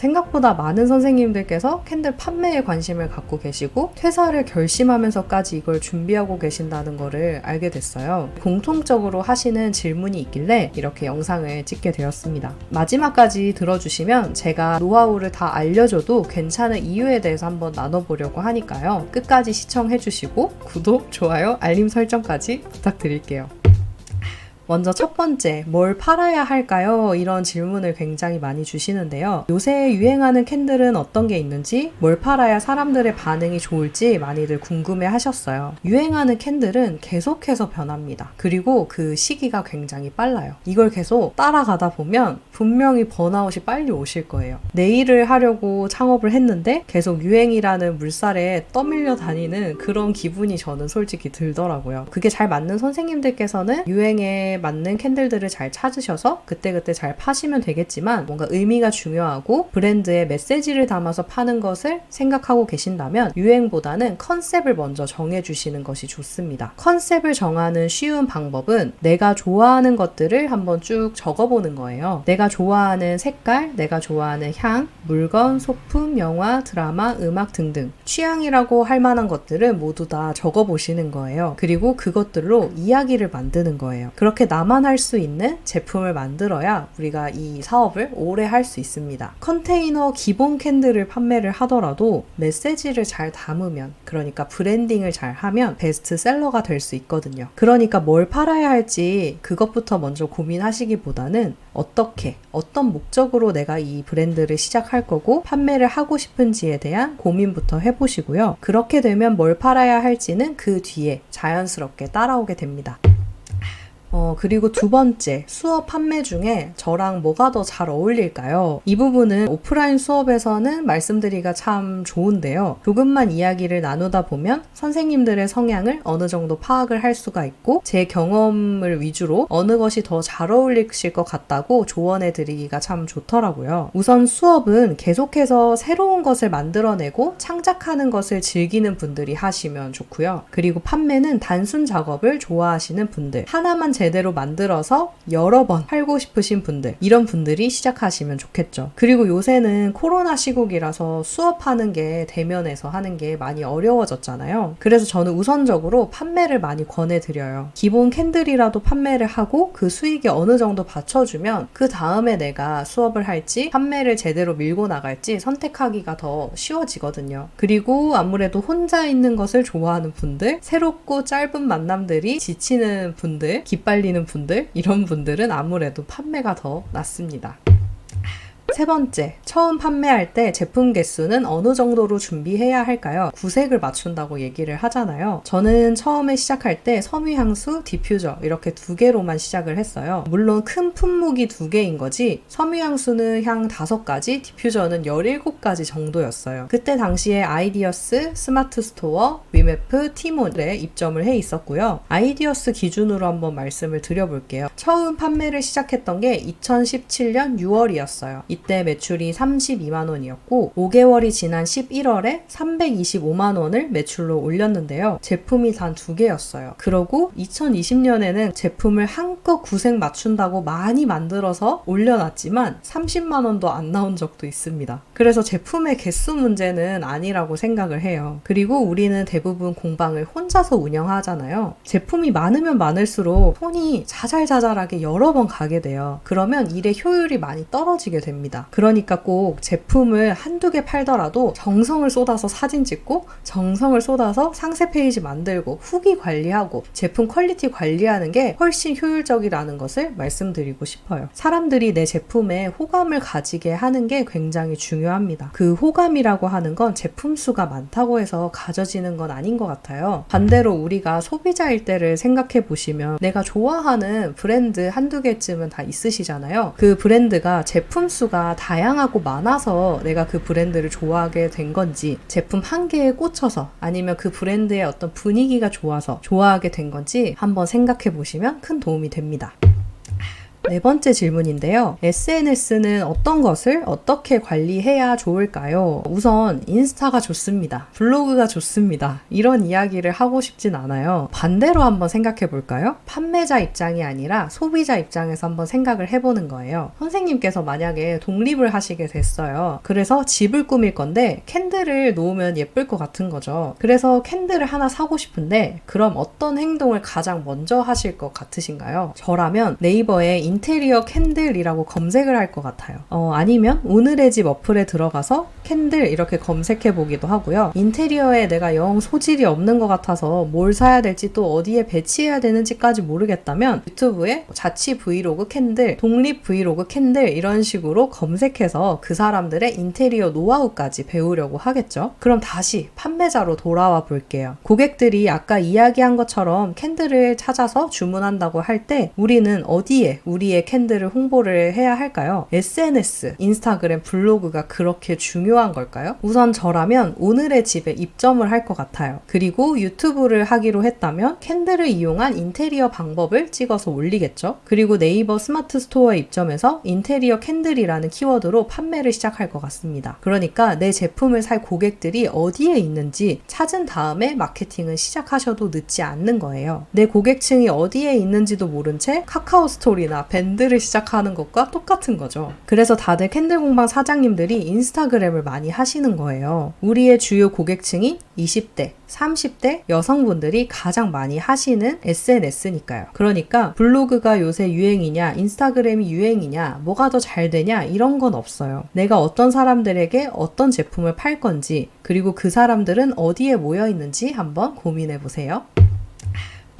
생각보다 많은 선생님들께서 캔들 판매에 관심을 갖고 계시고 퇴사를 결심하면서까지 이걸 준비하고 계신다는 거를 알게 됐어요. 공통적으로 하시는 질문이 있길래 이렇게 영상을 찍게 되었습니다. 마지막까지 들어주시면 제가 노하우를 다 알려줘도 괜찮은 이유에 대해서 한번 나눠보려고 하니까요. 끝까지 시청해주시고 구독, 좋아요, 알림 설정까지 부탁드릴게요. 먼저 첫 번째, 뭘 팔아야 할까요? 이런 질문을 굉장히 많이 주시는데요. 요새 유행하는 캔들은 어떤 게 있는지, 뭘 팔아야 사람들의 반응이 좋을지 많이들 궁금해 하셨어요. 유행하는 캔들은 계속해서 변합니다. 그리고 그 시기가 굉장히 빨라요. 이걸 계속 따라가다 보면 분명히 번아웃이 빨리 오실 거예요. 내 일을 하려고 창업을 했는데 계속 유행이라는 물살에 떠밀려 다니는 그런 기분이 저는 솔직히 들더라고요. 그게 잘 맞는 선생님들께서는 유행에 맞는 캔들들을 잘 찾으셔서 그때그때 잘 파시면 되겠지만 뭔가 의미가 중요하고 브랜드의 메시지를 담아서 파는 것을 생각하고 계신다면 유행보다는 컨셉을 먼저 정해주시는 것이 좋습니다. 컨셉을 정하는 쉬운 방법은 내가 좋아하는 것들을 한번 쭉 적어보는 거예요. 내가 좋아하는 색깔, 내가 좋아하는 향, 물건, 소품, 영화, 드라마, 음악 등등 취향이라고 할 만한 것들은 모두 다 적어보시는 거예요. 그리고 그것들로 이야기를 만드는 거예요. 그렇게 나만 할 수 있는 제품을 만들어야 우리가 이 사업을 오래 할 수 있습니다. 컨테이너 기본 캔들을 판매를 하더라도 메시지를 잘 담으면, 그러니까 브랜딩을 잘 하면 베스트셀러가 될 수 있거든요. 그러니까 뭘 팔아야 할지 그것부터 먼저 고민하시기보다는 어떻게, 어떤 목적으로 내가 이 브랜드를 시작할 거고 판매를 하고 싶은지에 대한 고민부터 해보시고요. 그렇게 되면 뭘 팔아야 할지는 그 뒤에 자연스럽게 따라오게 됩니다. 그리고 두 번째, 수업 판매 중에 저랑 뭐가 더 잘 어울릴까요? 이 부분은 오프라인 수업에서는 말씀드리기가 참 좋은데요. 조금만 이야기를 나누다 보면 선생님들의 성향을 어느 정도 파악을 할 수가 있고 제 경험을 위주로 어느 것이 더 잘 어울리실 것 같다고 조언해 드리기가 참 좋더라고요. 우선 수업은 계속해서 새로운 것을 만들어내고 창작하는 것을 즐기는 분들이 하시면 좋고요. 그리고 판매는 단순 작업을 좋아하시는 분들, 하나만 제대로 만들어서 여러 번 팔고 싶으신 분들, 이런 분들이 시작하시면 좋겠죠. 그리고 요새는 코로나 시국이라서 수업하는 게 대면에서 하는 게 많이 어려워졌잖아요. 그래서 저는 우선적으로 판매를 많이 권해드려요. 기본 캔들이라도 판매를 하고 그 수익에 어느 정도 받쳐주면 그 다음에 내가 수업을 할지 판매를 제대로 밀고 나갈지 선택하기가 더 쉬워지거든요. 그리고 아무래도 혼자 있는 것을 좋아하는 분들, 새롭고 짧은 만남들이 지치는 분들, 기빨리는 분들, 이런 분들은 아무래도 판매가 더 낫습니다. 세 번째, 처음 판매할 때 제품 개수는 어느 정도로 준비해야 할까요? 구색을 맞춘다고 얘기를 하잖아요. 저는 처음에 시작할 때 섬유향수, 디퓨저 이렇게 두 개로만 시작을 했어요. 물론 큰 품목이 두 개인 거지 섬유향수는 향 5가지, 디퓨저는 17가지 정도였어요. 그때 당시에 아이디어스, 스마트스토어, 위메프, 티몬에 입점을 해 있었고요. 아이디어스 기준으로 한번 말씀을 드려볼게요. 처음 판매를 시작했던 게 2017년 6월이었어요. 이때 매출이 32만 원이었고 5개월이 지난 11월에 325만 원을 매출로 올렸는데요. 제품이 단 2개였어요. 그러고 2020년에는 제품을 한껏 구색 맞춘다고 많이 만들어서 올려놨지만 30만 원도 안 나온 적도 있습니다. 그래서 제품의 개수 문제는 아니라고 생각을 해요. 그리고 우리는 대부분 공방을 혼자서 운영하잖아요. 제품이 많으면 많을수록 손이 자잘자잘하게 여러 번 가게 돼요. 그러면 일의 효율이 많이 떨어지게 됩니다. 그러니까 꼭 제품을 한두 개 팔더라도 정성을 쏟아서 사진 찍고 정성을 쏟아서 상세 페이지 만들고 후기 관리하고 제품 퀄리티 관리하는 게 훨씬 효율적이라는 것을 말씀드리고 싶어요. 사람들이 내 제품에 호감을 가지게 하는 게 굉장히 중요합니다. 그 호감이라고 하는 건 제품 수가 많다고 해서 가져지는 건 아닌 것 같아요. 반대로 우리가 소비자일 때를 생각해 보시면 내가 좋아하는 브랜드 한두 개쯤은 다 있으시잖아요. 그 브랜드가 제품 수가 다양하고 많아서 내가 그 브랜드를 좋아하게 된 건지, 제품 한 개에 꽂혀서, 아니면 그 브랜드의 어떤 분위기가 좋아서 좋아하게 된 건지 한번 생각해 보시면 큰 도움이 됩니다. 네 번째 질문인데요. SNS는 어떤 것을 어떻게 관리해야 좋을까요? 우선 인스타가 좋습니다. 블로그가 좋습니다. 이런 이야기를 하고 싶진 않아요. 반대로 한번 생각해 볼까요? 판매자 입장이 아니라 소비자 입장에서 한번 생각을 해보는 거예요. 선생님께서 만약에 독립을 하시게 됐어요. 그래서 집을 꾸밀 건데 캔들을 놓으면 예쁠 것 같은 거죠. 그래서 캔들을 하나 사고 싶은데 그럼 어떤 행동을 가장 먼저 하실 것 같으신가요? 저라면 네이버에 인테리어 캔들이라고 검색을 할 것 같아요. 아니면 오늘의 집 어플에 들어가서 캔들 이렇게 검색해 보기도 하고요. 인테리어에 내가 영 소질이 없는 것 같아서 뭘 사야 될지 또 어디에 배치해야 되는지까지 모르겠다면 유튜브에 자취 브이로그 캔들, 독립 브이로그 캔들 이런 식으로 검색해서 그 사람들의 인테리어 노하우까지 배우려고 하겠죠. 그럼 다시 판매자로 돌아와 볼게요. 고객들이 아까 이야기한 것처럼 캔들을 찾아서 주문한다고 할 때 우리는 어디에 우리의 캔들을 홍보를 해야 할까요? SNS, 인스타그램, 블로그가 그렇게 중요한 걸까요? 우선 저라면 오늘의 집에 입점을 할 것 같아요. 그리고 유튜브를 하기로 했다면 캔들을 이용한 인테리어 방법을 찍어서 올리겠죠. 그리고 네이버 스마트 스토어에 입점해서 인테리어 캔들이라는 키워드로 판매를 시작할 것 같습니다. 그러니까 내 제품을 살 고객들이 어디에 있는지 찾은 다음에 마케팅을 시작하셔도 늦지 않는 거예요. 내 고객층이 어디에 있는지도 모른 채 카카오 스토리나 밴드를 시작하는 것과 똑같은 거죠. 그래서 다들 캔들 공방 사장님들이 인스타그램을 많이 하시는 거예요. 우리의 주요 고객층이 20대, 30대 여성분들이 가장 많이 하시는 SNS니까요. 그러니까 블로그가 요새 유행이냐, 인스타그램이 유행이냐, 뭐가 더 잘 되냐 이런 건 없어요. 내가 어떤 사람들에게 어떤 제품을 팔 건지, 그리고 그 사람들은 어디에 모여 있는지 한번 고민해 보세요.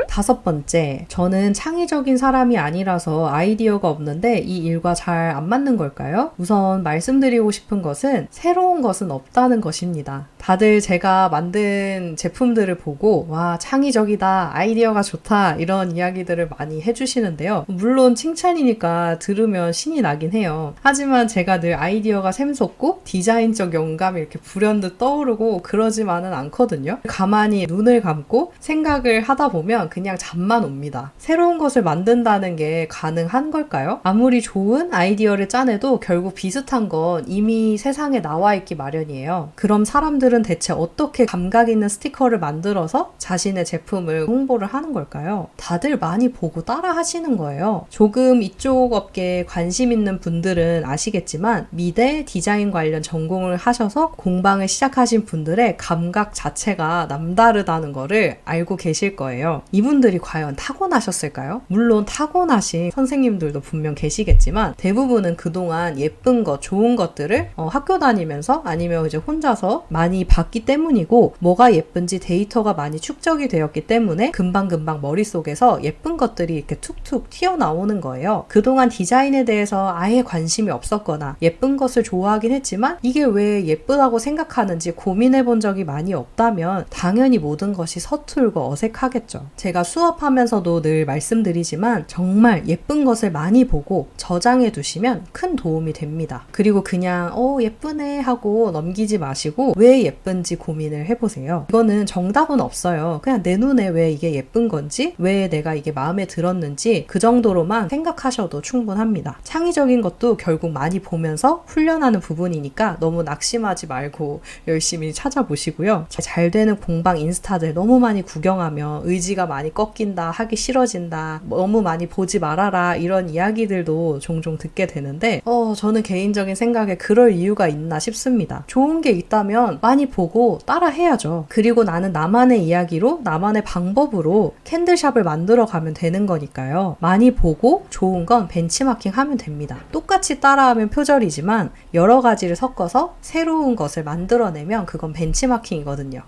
다섯 번째, 저는 창의적인 사람이 아니라서 아이디어가 없는데 이 일과 잘 안 맞는 걸까요? 우선 말씀드리고 싶은 것은 새로운 것은 없다는 것입니다. 다들 제가 만든 제품들을 보고 와, 창의적이다, 아이디어가 좋다 이런 이야기들을 많이 해주시는데요. 물론 칭찬이니까 들으면 신이 나긴 해요. 하지만 제가 늘 아이디어가 샘솟고 디자인적 영감이 이렇게 불현듯 떠오르고 그러지만은 않거든요. 가만히 눈을 감고 생각을 하다 보면 그냥 잠만 옵니다. 새로운 것을 만든다는 게 가능한 걸까요? 아무리 좋은 아이디어를 짜내도 결국 비슷한 건 이미 세상에 나와 있기 마련이에요. 그럼 사람들은 대체 어떻게 감각 있는 스티커를 만들어서 자신의 제품을 홍보를 하는 걸까요? 다들 많이 보고 따라 하시는 거예요. 조금 이쪽 업계에 관심 있는 분들은 아시겠지만 미대 디자인 관련 전공을 하셔서 공방을 시작하신 분들의 감각 자체가 남다르다는 거를 알고 계실 거예요. 이분들이 과연 타고나셨을까요? 물론 타고나신 선생님들도 분명 계시겠지만 대부분은 그동안 예쁜 것, 좋은 것들을 학교 다니면서 아니면 이제 혼자서 많이 봤기 때문이고 뭐가 예쁜지 데이터가 많이 축적이 되었기 때문에 금방금방 머릿속에서 예쁜 것들이 이렇게 툭툭 튀어나오는 거예요. 그동안 디자인에 대해서 아예 관심이 없었거나 예쁜 것을 좋아하긴 했지만 이게 왜 예쁘다고 생각하는지 고민해 본 적이 많이 없다면 당연히 모든 것이 서툴고 어색하겠죠. 제가 수업하면서도 늘 말씀드리지만 정말 예쁜 것을 많이 보고 저장해 두시면 큰 도움이 됩니다. 그리고 그냥 예쁘네 하고 넘기지 마시고 왜 예쁜지 고민을 해보세요. 이거는 정답은 없어요. 그냥 내 눈에 왜 이게 예쁜 건지, 왜 내가 이게 마음에 들었는지 그 정도로만 생각하셔도 충분합니다. 창의적인 것도 결국 많이 보면서 훈련하는 부분이니까 너무 낙심하지 말고 열심히 찾아보시고요. 잘 되는 공방 인스타들 너무 많이 구경하며 의지가 많이 꺾인다, 하기 싫어진다, 너무 많이 보지 말아라 이런 이야기들도 종종 듣게 되는데 저는 개인적인 생각에 그럴 이유가 있나 싶습니다. 좋은 게 있다면 많이 보고 따라 해야죠. 그리고 나는 나만의 이야기로 나만의 방법으로 캔들샵을 만들어 가면 되는 거니까요. 많이 보고 좋은 건 벤치마킹 하면 됩니다. 똑같이 따라하면 표절이지만 여러 가지를 섞어서 새로운 것을 만들어내면 그건 벤치마킹이거든요.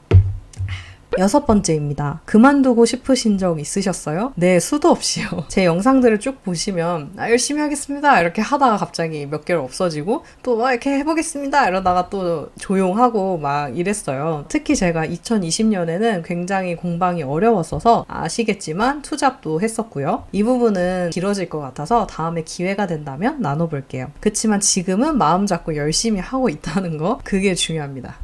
여섯 번째입니다. 그만두고 싶으신 적 있으셨어요? 네, 수도 없이요. 제 영상들을 쭉 보시면 열심히 하겠습니다 이렇게 하다가 갑자기 몇 개월 없어지고 또 이렇게 해보겠습니다 이러다가 또 조용하고 막 이랬어요. 특히 제가 2020년에는 굉장히 공방이 어려웠어서 아시겠지만 투잡도 했었고요. 이 부분은 길어질 것 같아서 다음에 기회가 된다면 나눠볼게요. 그치만 지금은 마음 잡고 열심히 하고 있다는 거, 그게 중요합니다.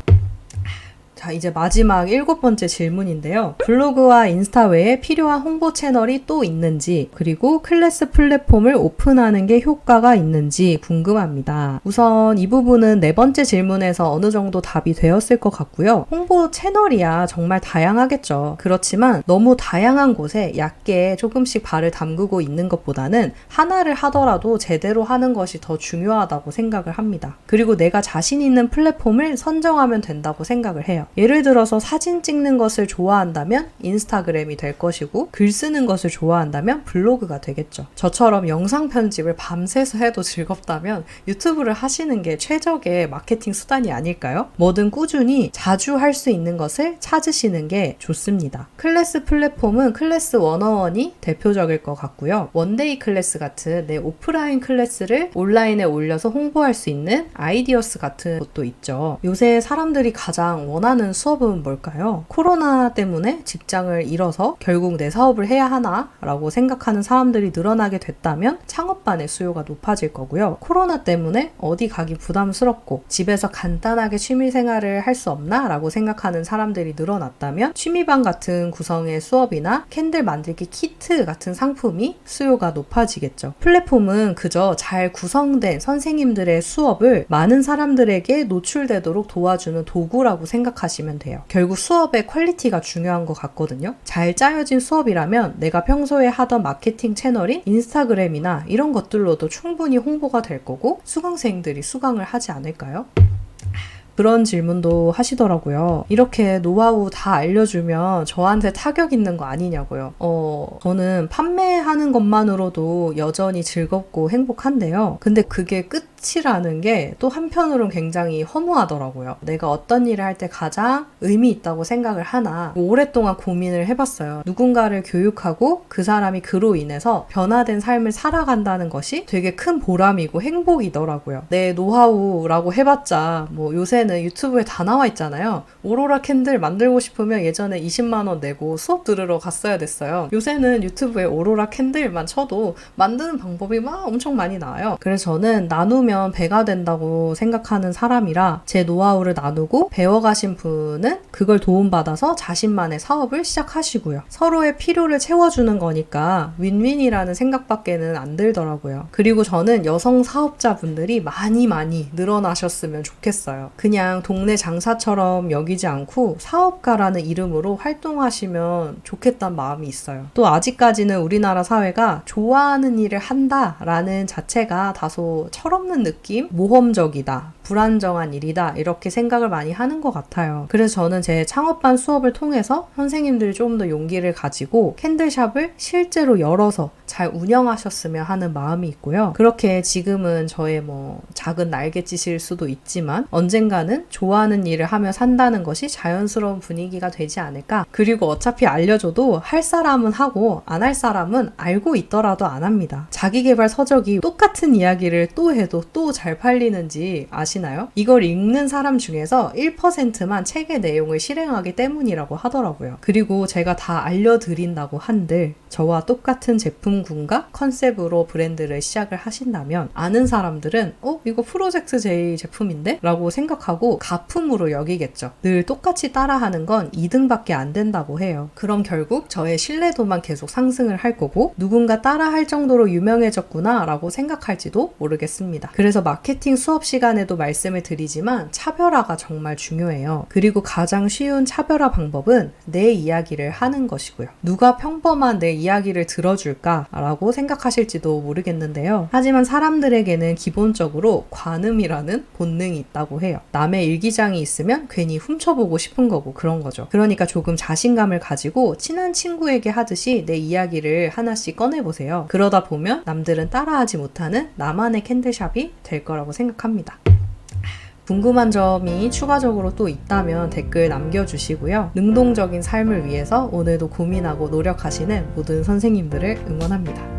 자, 이제 마지막 7번째 질문인데요. 블로그와 인스타 외에 필요한 홍보 채널이 또 있는지, 그리고 클래스 플랫폼을 오픈하는 게 효과가 있는지 궁금합니다. 우선 이 부분은 4번째 질문에서 어느 정도 답이 되었을 것 같고요. 홍보 채널이야 정말 다양하겠죠. 그렇지만 너무 다양한 곳에 얕게 조금씩 발을 담그고 있는 것보다는 하나를 하더라도 제대로 하는 것이 더 중요하다고 생각을 합니다. 그리고 내가 자신 있는 플랫폼을 선정하면 된다고 생각을 해요. 예를 들어서 사진 찍는 것을 좋아한다면 인스타그램이 될 것이고, 글 쓰는 것을 좋아한다면 블로그가 되겠죠. 저처럼 영상 편집을 밤새서 해도 즐겁다면 유튜브를 하시는 게 최적의 마케팅 수단이 아닐까요? 뭐든 꾸준히 자주 할 수 있는 것을 찾으시는 게 좋습니다. 클래스 플랫폼은 클래스 101이 대표적일 것 같고요. 원데이 클래스 같은 내 오프라인 클래스를 온라인에 올려서 홍보할 수 있는 아이디어스 같은 것도 있죠. 요새 사람들이 가장 원하는 수업은 뭘까요? 코로나 때문에 직장을 잃어서 결국 내 사업을 해야 하나? 라고 생각하는 사람들이 늘어나게 됐다면 창업반의 수요가 높아질 거고요. 코로나 때문에 어디 가기 부담스럽고 집에서 간단하게 취미생활을 할 수 없나? 라고 생각하는 사람들이 늘어났다면 취미반 같은 구성의 수업이나 캔들 만들기 키트 같은 상품이 수요가 높아지겠죠. 플랫폼은 그저 잘 구성된 선생님들의 수업을 많은 사람들에게 노출되도록 도와주는 도구라고 생각하시면 돼요. 결국 수업의 퀄리티가 중요한 것 같거든요. 잘 짜여진 수업이라면 내가 평소에 하던 마케팅 채널인 인스타그램이나 이런 것들로도 충분히 홍보가 될 거고 수강생들이 수강을 하지 않을까요? 그런 질문도 하시더라고요. 이렇게 노하우 다 알려주면 저한테 타격 있는 거 아니냐고요. 저는 판매하는 것만으로도 여전히 즐겁고 행복한데요. 근데 그게 끝이라는 게 또 한편으로는 굉장히 허무하더라고요. 내가 어떤 일을 할 때 가장 의미 있다고 생각을 하나 오랫동안 고민을 해봤어요. 누군가를 교육하고 그 사람이 그로 인해서 변화된 삶을 살아간다는 것이 되게 큰 보람이고 행복이더라고요. 내 노하우라고 해봤자 뭐 요새는 유튜브에 다 나와 있잖아요. 오로라 캔들 만들고 싶으면 예전에 20만 원 내고 수업 들으러 갔어야 됐어요. 요새는 유튜브에 오로라 캔들만 쳐도 만드는 방법이 막 엄청 많이 나와요. 그래서 저는 나누면 배가 된다고 생각하는 사람이라 제 노하우를 나누고 배워가신 분은 그걸 도움받아서 자신만의 사업을 시작하시고요. 서로의 필요를 채워주는 거니까 윈윈이라는 생각밖에는 안 들더라고요. 그리고 저는 여성 사업자분들이 많이 늘어나셨으면 좋겠어요. 그냥 동네 장사처럼 여기지 않고 사업가라는 이름으로 활동하시면 좋겠다는 마음이 있어요. 또 아직까지는 우리나라 사회가 좋아하는 일을 한다라는 자체가 다소 철없는 느낌? 모험적이다. 불안정한 일이다. 이렇게 생각을 많이 하는 것 같아요. 그래서 저는 제 창업반 수업을 통해서 선생님들이 좀 더 용기를 가지고 캔들샵을 실제로 열어서 잘 운영하셨으면 하는 마음이 있고요. 그렇게 지금은 저의 작은 날갯짓일 수도 있지만 언젠가는 좋아하는 일을 하며 산다는 것이 자연스러운 분위기가 되지 않을까. 그리고 어차피 알려줘도 할 사람은 하고 안 할 사람은 알고 있더라도 안 합니다. 자기계발 서적이 똑같은 이야기를 또 해도 또 잘 팔리는지 아시나요? 이걸 읽는 사람 중에서 1%만 책의 내용을 실행하기 때문이라고 하더라고요. 그리고 제가 다 알려드린다고 한들 저와 똑같은 제품군과 컨셉으로 브랜드를 시작을 하신다면 아는 사람들은 이거 프로젝트 J 제품인데? 라고 생각하고 가품으로 여기겠죠. 늘 똑같이 따라하는 건 2등밖에 안 된다고 해요. 그럼 결국 저의 신뢰도만 계속 상승을 할 거고 누군가 따라할 정도로 유명해졌구나 라고 생각할지도 모르겠습니다. 그래서 마케팅 수업 시간에도 말씀을 드리지만 차별화가 정말 중요해요. 그리고 가장 쉬운 차별화 방법은 내 이야기를 하는 것이고요. 누가 평범한 내 이야기를 들어줄까라고 생각하실지도 모르겠는데요. 하지만 사람들에게는 기본적으로 관음이라는 본능이 있다고 해요. 남의 일기장이 있으면 괜히 훔쳐보고 싶은 거고 그런 거죠. 그러니까 조금 자신감을 가지고 친한 친구에게 하듯이 내 이야기를 하나씩 꺼내보세요. 그러다 보면 남들은 따라하지 못하는 나만의 캔들샵이 될 거라고 생각합니다. 궁금한 점이 추가적으로 또 있다면 댓글 남겨주시고요. 능동적인 삶을 위해서 오늘도 고민하고 노력하시는 모든 선생님들을 응원합니다.